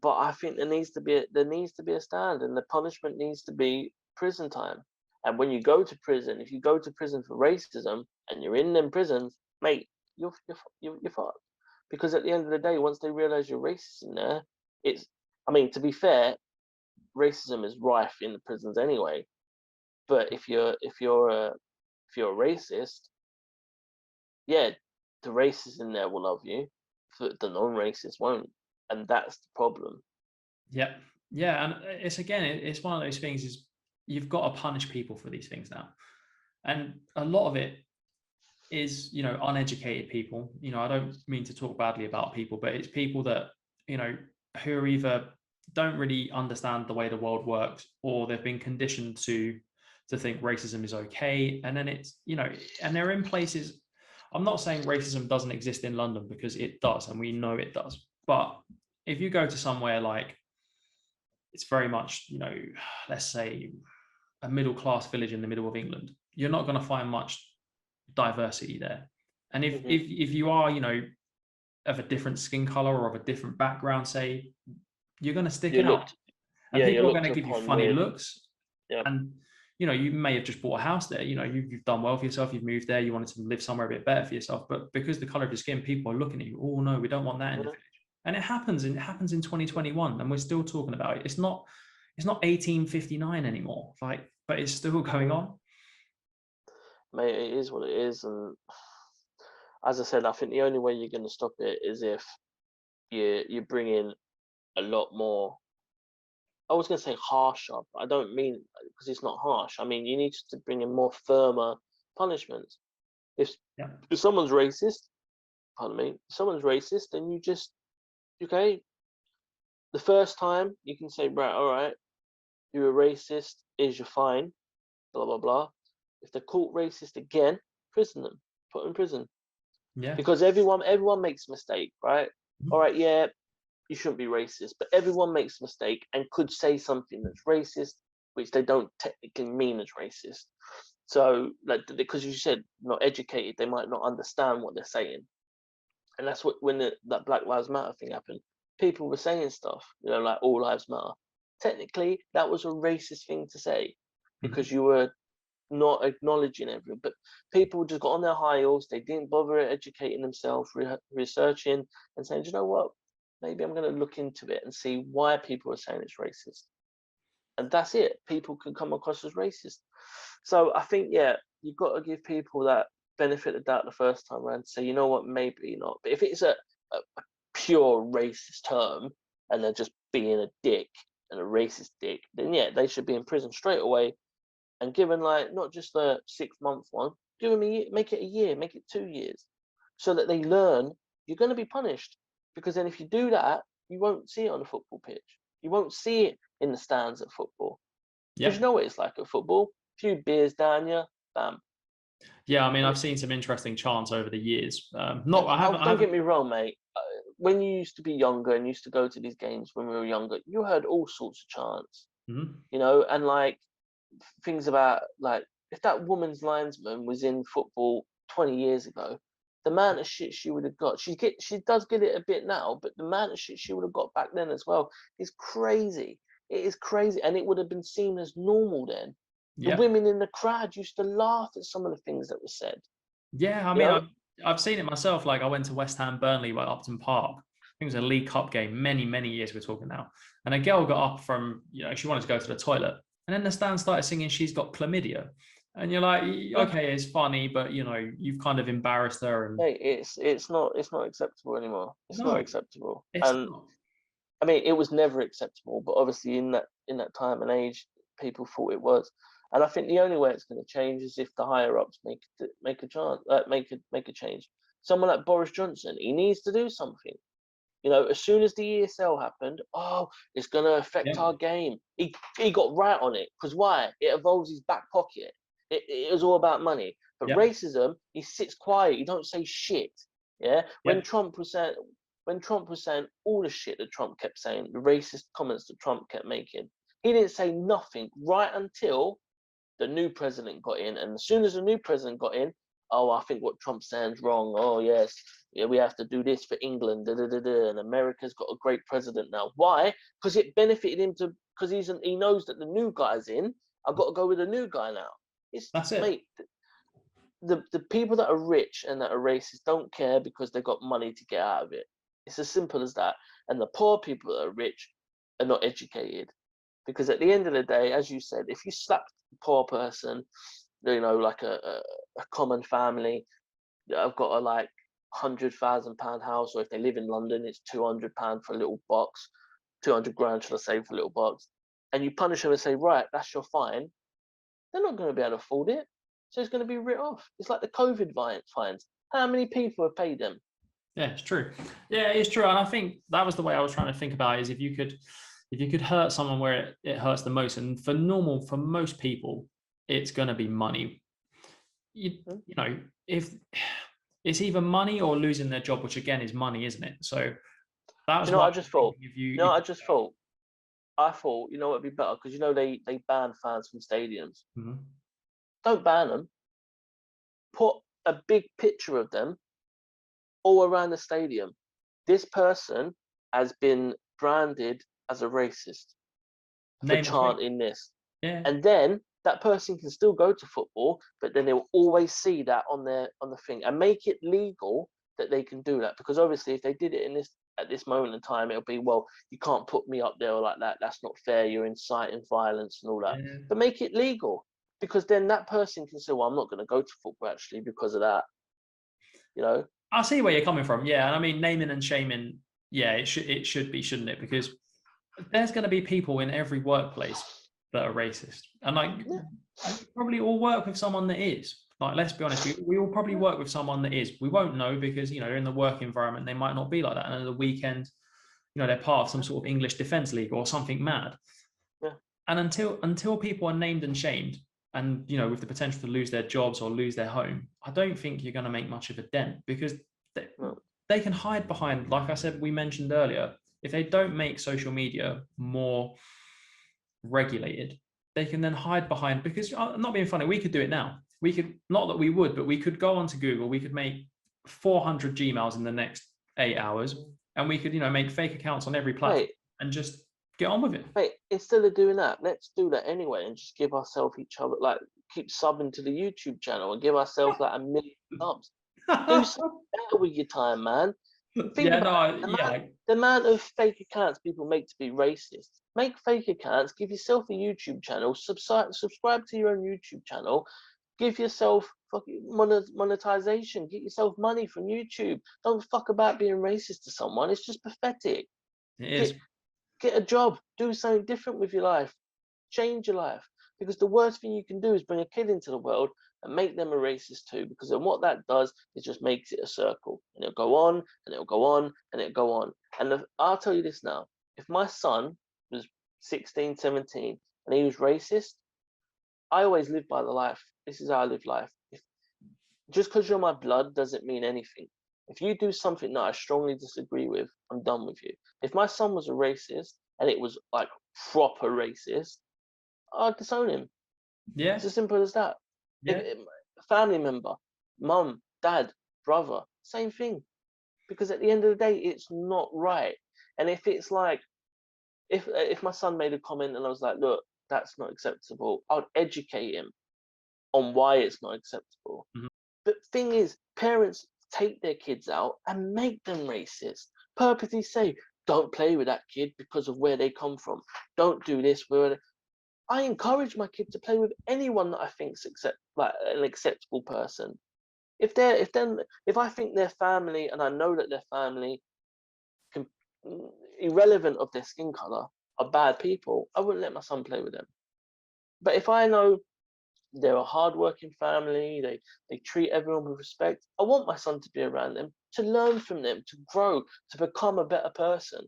But I think there needs to be a stand, and the punishment needs to be prison time. And when you go to prison, if you go to prison for racism and you're in them prisons, mate, you're fucked. Because at the end of the day, once they realize you're racist in there, to be fair, racism is rife in the prisons anyway. But if you're a racist, the racists in there will love you, the non-racists won't, and that's the problem. Yeah, and it's one of those things, is you've got to punish people for these things now, and a lot of it is uneducated people. I don't mean to talk badly about people, but it's people that who are either don't really understand the way the world works, or they've been conditioned to think racism is okay, and then it's and they're in places. I'm not saying racism doesn't exist in London, because it does, and we know it does. But if you go to somewhere like, it's very much, let's say a middle-class village in the middle of England, you're not going to find much diversity there. And if you are, of a different skin color or of a different background, say, you're going to stick out. And people are going to give you funny looks. And you may have just bought a house there. You've done well for yourself. You've moved there. You wanted to live somewhere a bit better for yourself. But because the color of your skin, people are looking at you. Oh no, we don't want that in the village. And it happens in 2021, and we're still talking about it. It's not 1859 anymore. But it's still going on. Mate, it is what it is, and as I said, I think the only way you're going to stop it is if you bring in a lot more. I was going to say harsher, but I don't mean, because it's not harsh. I mean, you need to bring in more firmer punishments. If someone's racist, then you just, the first time you can say, right, all right, you're a racist, here's your fine, blah, blah, blah. If they're caught racist again, prison them, put them in prison. Yeah. Because everyone makes a mistake, right? All right, you shouldn't be racist, but everyone makes a mistake and could say something that's racist, which they don't technically mean as racist. So, like, because you said not educated, they might not understand what they're saying. And that's what, when that Black Lives Matter thing happened, people were saying stuff, like all lives matter. Technically, that was a racist thing to say, because you were not acknowledging everything. But people just got on their high horse. They didn't bother educating themselves, researching, and saying, do you know what? Maybe I'm going to look into it and see why people are saying it's racist. And that's it. People can come across as racist. So I think, you've got to give people that benefit of the doubt the first time around, to say, you know what, maybe not. But if it's a pure racist term and they're just being a dick and a racist dick, then they should be in prison straight away, and given, like, not just a 6-month one, give them a year, make it a year, make it 2 years, so that they learn you're going to be punished. Because then if you do that, you won't see it on a football pitch. You won't see it in the stands at football. Because you know what it's like at football. A few beers down you, bam. Yeah, I mean, I've seen some interesting chants over the years. Not, I haven't, I Don't get haven't. me wrong, mate. When you used to be younger and used to go to these games when we were younger, you heard all sorts of chants, Mhm. you know, and like things about like if that woman's linesman was in football 20 years ago, the amount of shit she would have got. She does get it a bit now, but the amount of shit she would have got back then as well is crazy. It is crazy, and it would have been seen as normal then. The Yeah, women in the crowd used to laugh at some of the things that were said. yeah. I You mean, know, I've seen it myself. Like I went to West Ham Burnley by Upton Park. I think it was a League Cup game, many years we're talking now. And a girl got up from, she wanted to go to the toilet, and then the stand started singing "She's Got Chlamydia," and you're like, yeah, okay, it's funny, but you've kind of embarrassed her, and hey, it's not acceptable anymore. It's not no, acceptable, it's and not. I mean, it was never acceptable, but obviously in that time and age, people thought it was. And I think the only way it's going to change is if the higher ups make a chance, make a change. Someone like Boris Johnson, he needs to do something. You know, as soon as the ESL happened, oh, it's going to affect Yeah, our game. He got right on it because why? It involves his back pocket. It was all about money. But yeah, racism, he sits quiet. You don't say shit. Yeah. yeah. When Trump was saying all the shit that Trump kept saying, the racist comments that Trump kept making, he didn't say nothing right until the new president got in. And as soon as the new president got in, oh, I think what Trump's saying is wrong. Oh, yes, yeah, we have to do this for England. Da, da, da, da. And America's got a great president now. Why? Because it benefited him because he knows that the new guy's in. I've got to go with the new guy now. It's That's it. mate. The people that are rich and that are racist don't care because they've got money to get out of it. It's as simple as that. And the poor people that are rich are not educated. Because at the end of the day, as you said, if you slap a poor person, like a common family, I've got a like £100,000 house, or if they live in London, it's £200 for a little box, 200 grand, should I say, for a little box, and you punish them and say, right, that's your fine, they're not going to be able to afford it. So it's going to be writ off. It's like the COVID fines. How many people have paid them? Yeah, it's true. Yeah, it's true. And I think that was the way I was trying to think about it, is if you could hurt someone where it hurts the most. And for most people, it's going to be money. Hmm? If it's either money or losing their job, which again is money, isn't it? So that Do was you know why what I I was just thought? thinking if you, You know if, what I just thought? I thought, you know what would be better? Because they ban fans from stadiums. Mhm. Don't ban them. Put a big picture of them all around the stadium. This person has been branded as a racist for Name a few. chanting this. Yeah. And then that person can still go to football, but then they'll always see that on the thing, and make it legal that they can do that. Because obviously if they did it at this moment in time, it'll be, well, you can't put me up there like that. That's not fair. You're inciting violence and all that. Yeah. But make it legal, because then that person can say, well, I'm not going to go to football actually because of that. You know, I see where you're coming from. Yeah. And I mean, naming and shaming, yeah, it should be, shouldn't it? Because there's going to be people in every workplace that are racist, and like yeah, we probably all work with someone that is. Like, let's be honest, we all probably yeah, work with someone that is. We won't know because in the work environment they might not be like that, and at the weekend, they're part of some sort of English defence league or something mad. yeah. And until people are named and shamed, and with the potential to lose their jobs or lose their home, I don't think you're going to make much of a dent, because they, No. they can hide behind, like I said, we mentioned earlier, if they don't make social media more regulated, they can then hide behind, because I'm not being funny, we could do it now. We could, not that we would, but we could go onto Google, we could make 400 Gmails in the next 8 hours, and we could, make fake accounts on every platform Wait, and just get on with it. wait. Instead of doing that, let's do that anyway, and just give ourselves each other like keep subbing to the YouTube channel and give ourselves like 1 million subs. Do something better with your time, man. Think Yeah, no, about it. yeah, The amount of fake accounts people make to be racist. Make fake accounts, give yourself a YouTube channel, subscribe to your own YouTube channel, give yourself fucking monetization, get yourself money from YouTube. Don't fuck about being racist to someone. It's just pathetic. it Get is. get a job, do something different with your life, change your life. Because the worst thing you can do is bring a kid into the world and make them a racist too. Because then what that does is just makes it a circle, and it'll go on and it'll go on and it'll go on. And I'll tell you this now: if my son was 16, 17, and he was racist, I always live by the life. This is how I live life. just because you're my blood doesn't mean anything. If you do something that I strongly disagree with, I'm done with you. If my son was a racist and it was like proper racist, I'd disown him. Yeah, It's as simple as that. yeah, If a family member, mum, dad, brother, same thing. Because at the end of the day, it's not right. And if it's like, if my son made a comment and I was like, look, that's not acceptable, I would educate him on why it's not acceptable. Mhm. But thing is, parents take their kids out and make them racist. Purposely say, don't play with that kid because of where they come from. Don't do this. I encourage my kid to play with anyone that I think's like an acceptable person. If I think their family and I know that their family, can, irrelevant of their skin color, are bad people, I wouldn't let my son play with them. But if I know they're a hardworking family, they treat everyone with respect, I want my son to be around them, to learn from them, to grow, to become a better person,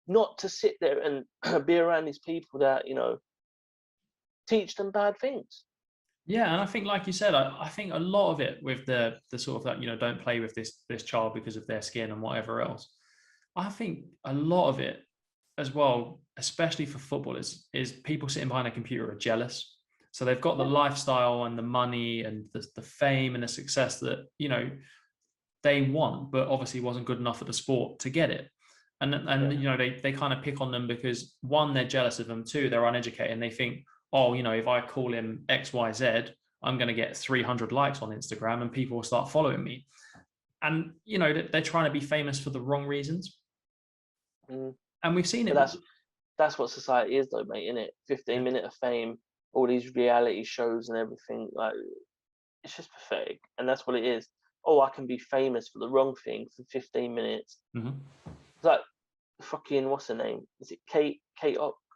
not to sit there and be around these people that, teach them bad things. yeah. And I think, like you said, I think a lot of it with the sort of that, don't play with this child because of their skin and whatever else. I think a lot of it as well, especially for footballers, is people sitting behind a computer are jealous. So they've got the lifestyle and the money and the fame and the success that, they want, but obviously wasn't good enough at the sport to get it. And they kind of pick on them because, one, they're jealous of them, two, they're uneducated and they think, oh, if I call him XYZ, I'm going to get 300 likes on Instagram and people will start following me. And they're trying to be famous for the wrong reasons. Mm. And we've seen But it. that's what society is, though, mate. Isn't it? 15-minute of fame, all these reality shows and everything. Like, it's just pathetic, and that's what it is. Oh, I can be famous for the wrong thing for 15 minutes. Mm-hmm. It's like fucking, what's her name? Is it Kate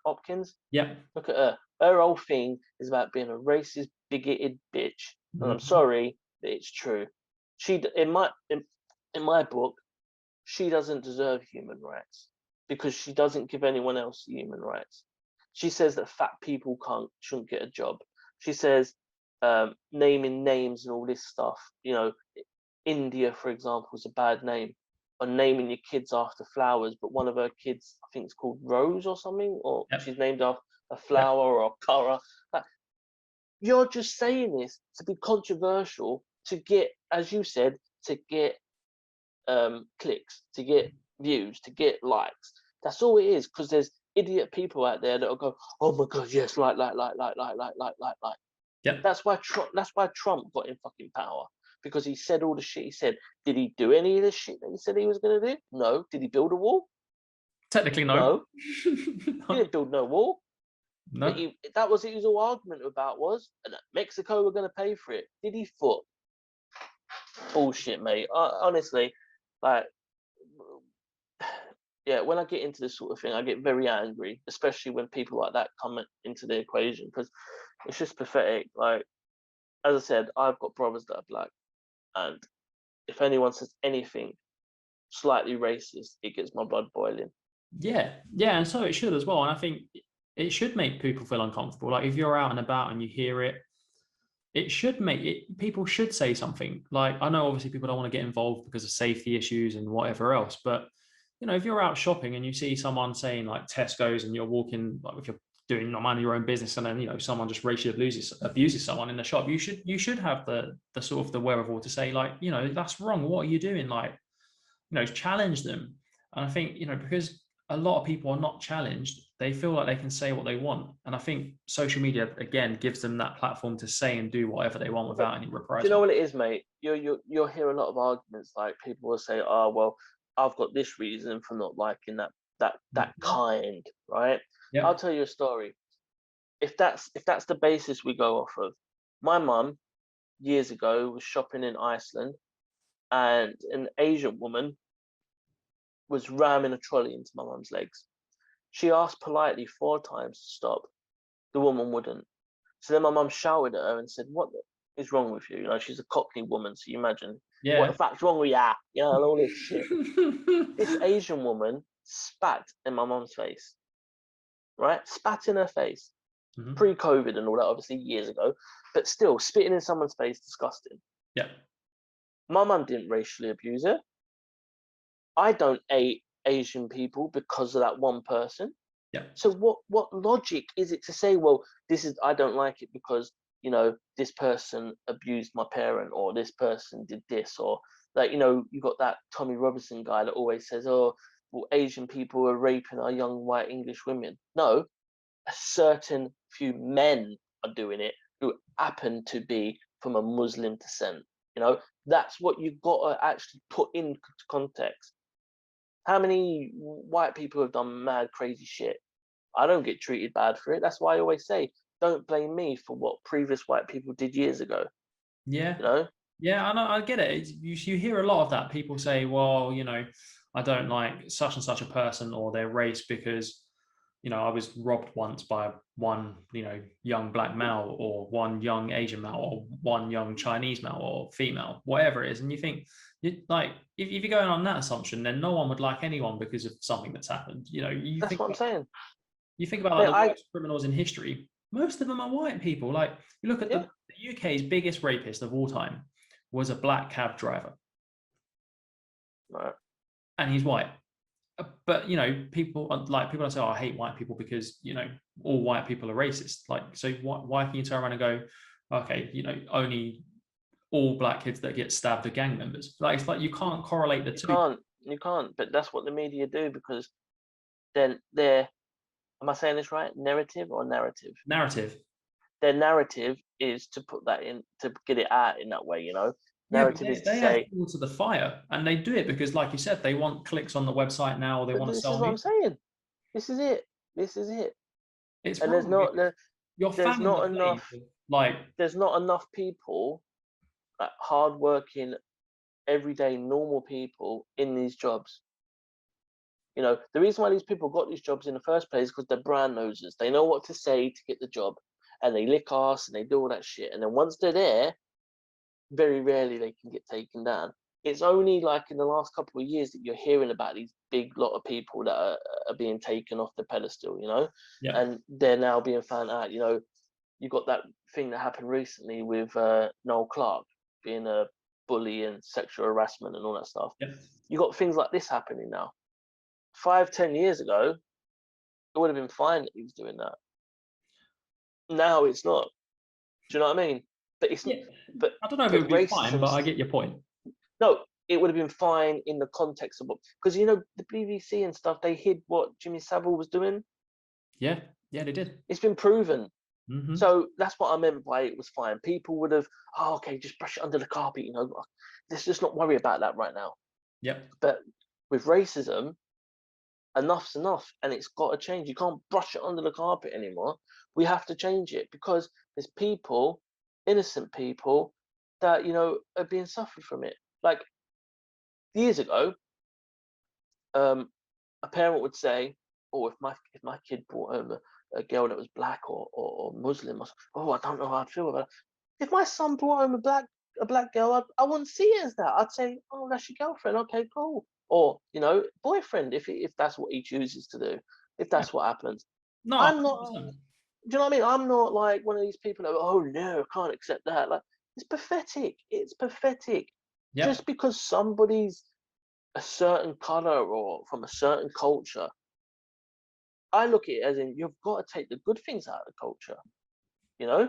Hopkins? Yeah. Look at her. Her whole thing is about being a racist, bigoted bitch, and I'm Mm-hmm. sorry that it's true. She, in my book, she doesn't deserve human rights because she doesn't give anyone else human rights. She says that fat people shouldn't get a job. She says naming names and all this stuff. India, for example, is a bad name. Or naming your kids after flowers, but one of her kids, I think it's called Rose or something, or Yep. she's named after a Yep. flower or a color. Like, you're just saying this to be controversial, to get, as you said, to get clicks, to get views, to get likes. That's all it is, because there's idiot people out there that'll go, oh my god, yes, like. Yep. That's why Trump got in fucking power, because he said all the shit he said. Did he do any of the shit that he said he was going to do? No. Did he build a wall? Technically, no. No. He didn't build no wall. No. But that was his whole argument about, was that Mexico were going to pay for it. Did he foot? Bullshit, mate. Honestly, like, yeah, when I get into this sort of thing, I get very angry, especially when people like that come into the equation, because it's just pathetic. Like, as I said, I've got brothers that are black, and if anyone says anything slightly racist, it gets my blood boiling. Yeah, and so it should as well. And I think it should make people feel uncomfortable. Like, if you're out and about and you hear it, it should make it. People should say something. Like, I know obviously people don't want to get involved because of safety issues and whatever else, but if you're out shopping and you see someone saying like Tesco's and you're walking, like if you're doing not minding your own business, and then someone just racially abuses someone in the shop, you should have the sort of the wherewithal to say, like, that's wrong. What are you doing? Like, challenge them. And I think, because a lot of people are not challenged, they feel like they can say what they want. And I think social media, again, gives them that platform to say and do whatever they want without any reprisal. Do you know what it is, mate? You'll hear a lot of arguments, like people will say, oh, well, I've got this reason for not liking that kind, right? Yeah. I'll tell you a story. If that's the basis we go off of, my mum years ago was shopping in Iceland, and an Asian woman was ramming a trolley into my mum's legs. She asked politely 4 times to stop. The woman wouldn't. So then my mum shouted at her and said, what is wrong with you? She's a Cockney woman, so you imagine, what the fuck's wrong with ya? And all this shit. This Asian woman spat in my mum's face, right? Spat in her face. Mm-hmm. Pre-COVID and all that, obviously years ago, but still, spitting in someone's face, disgusting. Yeah. My mum didn't racially abuse her. I don't hate Asian people because of that one person. Yeah. So what logic is it to say, well, I don't like it because, you know, this person abused my parent, or this person did this, or like, you know, you got that Tommy Robinson guy that always says, oh, well, Asian people are raping our young white English women. No, a certain few men are doing it who happen to be from a Muslim descent. You know, that's what you've got to actually put into context. How many white people have done mad, crazy shit? I don't get treated bad for it. That's why I always say, don't blame me for what previous white people did years ago. Yeah. You know? Yeah, I know, I get it. You hear a lot of that. People say, well, you know, I don't like such and such a person or their race because, you know, I was robbed once by one, you know, young black male, or one young Asian male, or one young Chinese male or female, whatever it is. And you think, like, if you're going on that assumption, then no one would like anyone because of something that's happened. You know, That's what I'm saying. you think about like the worst criminals in history, most of them are white people. Like, you look at the UK's biggest rapist of all time was a black cab driver. Right. And he's white. But, you know, people don't say, oh, I hate white people because, you know, all white people are racist. Like, so why can you turn around and go, okay, you know, only all black kids that get stabbed are gang members? Like, it's like you can't correlate the two. You can't. But that's what the media do, because then they're, am I saying this right? Narrative or narrative? Narrative. Their narrative is to put that in, to get it out in that way, you know? Narrative Yeah, is to they say, have fuel to the fire, and they do it because, like you said, they want clicks on the website now, or they want to this is sell what I'm news. saying. This is it. This is it. It's And wrong. You're there's fanning not the flame. enough Like, there's not enough people, like hardworking, everyday, normal people in these jobs. You know, the reason why these people got these jobs in the first place is because they're brand nosers. They know what to say to get the job, and they lick ass and they do all that shit. And then once they're there, very rarely they can get taken down. It's only like in the last couple of years that you're hearing about these big lot of people that are being taken off the pedestal, you know, and they're now being found out. You know, you got that thing that happened recently with Noel Clark being a bully and sexual harassment and all that stuff. You got things like this happening now. 5-10 years ago, it would have been fine that he was doing that. Now it's not. Do you know what I mean? But it's but I don't know if it would be fine, but I get your point. No, it would have been fine in the context of what, because you know the BBC and stuff, they hid what Jimmy Savile was doing. Yeah, they did. It's been proven. Mm-hmm. So that's what I meant by it was fine. People would have, oh, okay, just brush it under the carpet, you know. Let's just not worry about that right now. Yep. But with racism, enough's enough, and it's got to change. You can't brush it under the carpet anymore. We have to change it, because there's people, innocent people, that, you know, are being suffered from it. Like years ago, a parent would say, "Oh, if my kid brought home a girl that was black or Muslim, I don't know how I'd feel about it." If my son brought home a black girl, I wouldn't see it as that. I'd say, "Oh, that's your girlfriend. Okay, cool." Or, you know, boyfriend, if that's what he chooses to do, if that's what happens. No, I'm not. 100%. Do you know what I mean? I'm not like one of these people that, oh no, I can't accept that. Like, it's pathetic. It's pathetic. Yep. Just because somebody's a certain color or from a certain culture, I look at it as in, you've got to take the good things out of the culture, you know?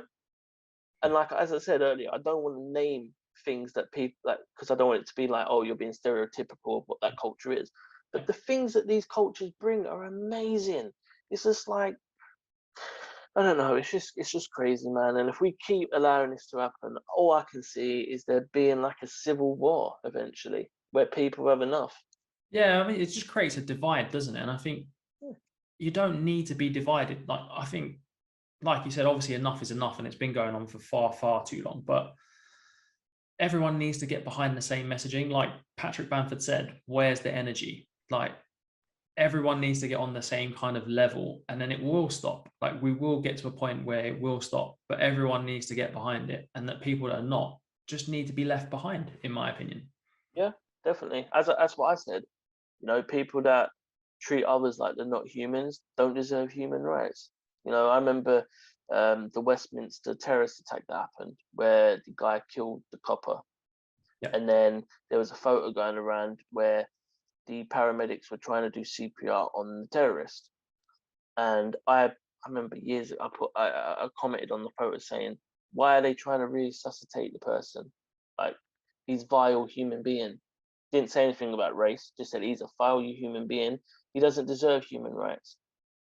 And like, as I said earlier, I don't want to name things that people, like, because I don't want it to be like, oh, you're being stereotypical of what that culture is. But the things that these cultures bring are amazing. It's just like, I don't know, it's just crazy, man. And if we keep allowing this to happen, all I can see is there being like a civil war eventually, where people have enough. Yeah, I mean, it just creates a divide, doesn't it? And I think you don't need to be divided. Like, I think, like you said, obviously enough is enough, and it's been going on for far, far too long. But everyone needs to get behind the same messaging. Like Patrick Bamford said, where's the energy? Like, everyone needs to get on the same kind of level, and then it will stop. Like, we will get to a point where it will stop, but everyone needs to get behind it, and that people that are not just need to be left behind, in my opinion. Yeah, definitely. That's what I said. You know, people that treat others like they're not humans don't deserve human rights. You know, I remember the Westminster terrorist attack that happened, where the guy killed the copper. Yeah. And then there was a photo going around where the paramedics were trying to do CPR on the terrorist. And I remember years ago, I commented on the photo saying, why are they trying to resuscitate the person? Like, he's vile human being. Didn't say anything about race, just said he's a vile human being. He doesn't deserve human rights.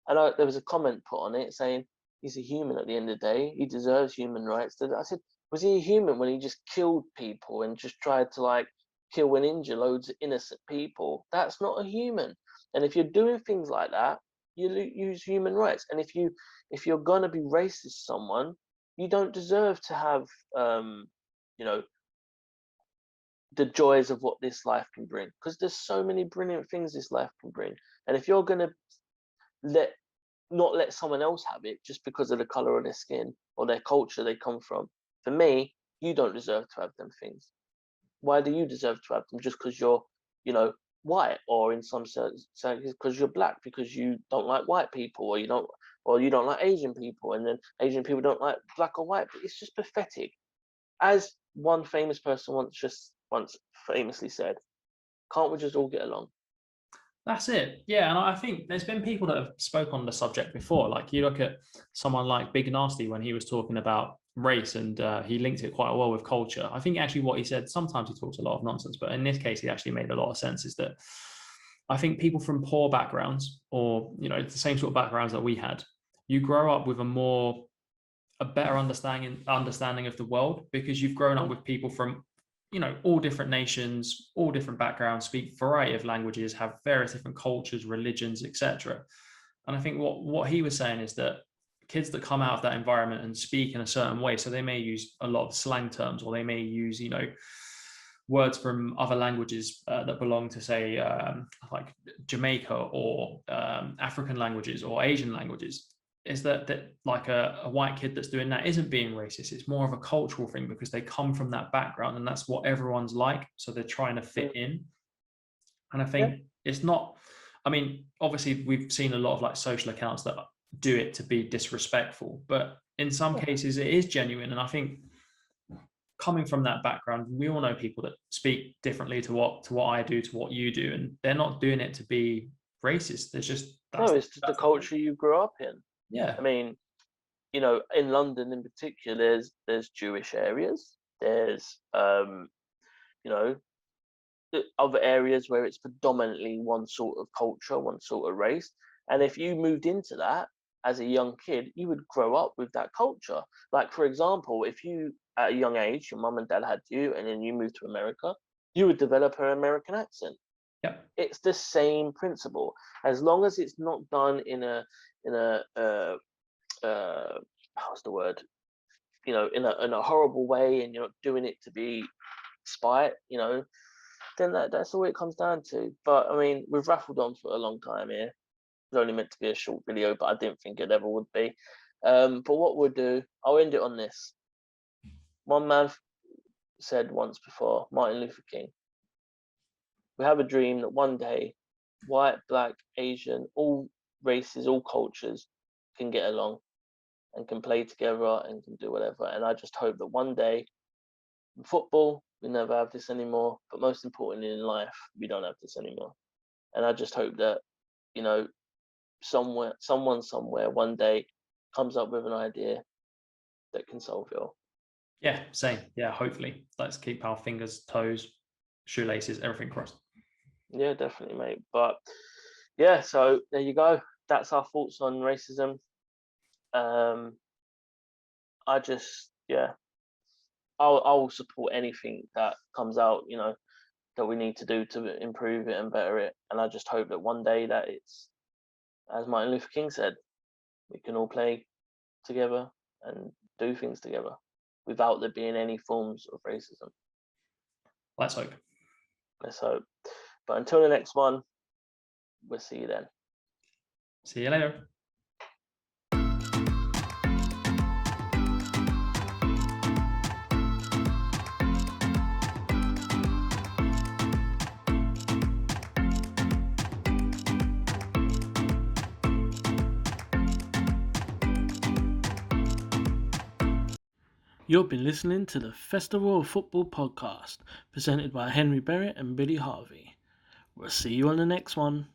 And there was a comment put on it saying, he's a human at the end of the day. He deserves human rights. I said, was he a human when he just killed people and just tried to like kill and injure loads of innocent people? That's not a human. And if you're doing things like that, you use human rights. And if you're gonna be racist to someone, you don't deserve to have you know, the joys of what this life can bring, because there's so many brilliant things this life can bring. And if you're gonna not let someone else have it just because of the color of their skin or their culture they come from, for me, you don't deserve to have them things. Why do you deserve to have them? Just because you're, you know, white, or in some sense because you're black, because you don't like white people, or you don't like Asian people, and then Asian people don't like black or white. But it's just pathetic. As one famous person once famously said, can't we just all get along? That's it. Yeah, and I think there's been people that have spoke on the subject before. Like you look at someone like Big Nasty when he was talking about race, and he linked it quite well with culture. I think actually what he said, sometimes he talks a lot of nonsense, but in this case, he actually made a lot of sense, is that I think people from poor backgrounds, or, you know, the same sort of backgrounds that we had, you grow up with a better understanding of the world, because you've grown up with people from, you know, all different nations, all different backgrounds, speak a variety of languages, have various different cultures, religions, etc. And I think what he was saying is that kids that come out of that environment and speak in a certain way, so they may use a lot of slang terms, or they may use, you know, words from other languages that belong to, say, like Jamaica, or African languages or Asian languages, is that like a white kid that's doing that isn't being racist. It's more of a cultural thing, because they come from that background and that's what everyone's like, so they're trying to fit in. And I think it's not, I mean, obviously we've seen a lot of like social accounts that do it to be disrespectful, but in some cases it is genuine. And I think, coming from that background, we all know people that speak differently to what I do, to what you do, and they're not doing it to be racist. There's just it's just the culture you grew up in. Yeah. I mean, you know, in London in particular, there's Jewish areas. There's you know, other areas where it's predominantly one sort of culture, one sort of race. And if you moved into that as a young kid, you would grow up with that culture. Like, for example, if you, at a young age, your mum and dad had you, and then you moved to America, you would develop an American accent. Yeah. It's the same principle. As long as it's not done in a how's the word? You know, in a horrible way, and you're not doing it to be spite, you know, then that's all it comes down to. But I mean, we've raffled on for a long time here. It was only meant to be a short video, but I didn't think it ever would be. But what we'll do, I'll end it on this. One man said once before, Martin Luther King, we have a dream that one day, white, black, Asian, all races, all cultures can get along and can play together and can do whatever. And I just hope that one day, in football, we never have this anymore. But most importantly, in life, we don't have this anymore. And I just hope that, you know, someone somewhere one day comes up with an idea that can solve it all. Yeah, same. Yeah, hopefully. Let's keep our fingers, toes, shoelaces, everything crossed. Yeah, definitely, mate. But yeah, so there you go. That's our thoughts on racism. I just, yeah, I'll support anything that comes out, you know, that we need to do to improve it and better it. And I just hope that one day that it's, as Martin Luther King said, we can all play together and do things together without there being any forms of racism. Let's hope. Let's hope. But until the next one, we'll see you then. See you later. You've been listening to the Festival of Football podcast, presented by Henry Berrett and Billy Harvey. We'll see you on the next one.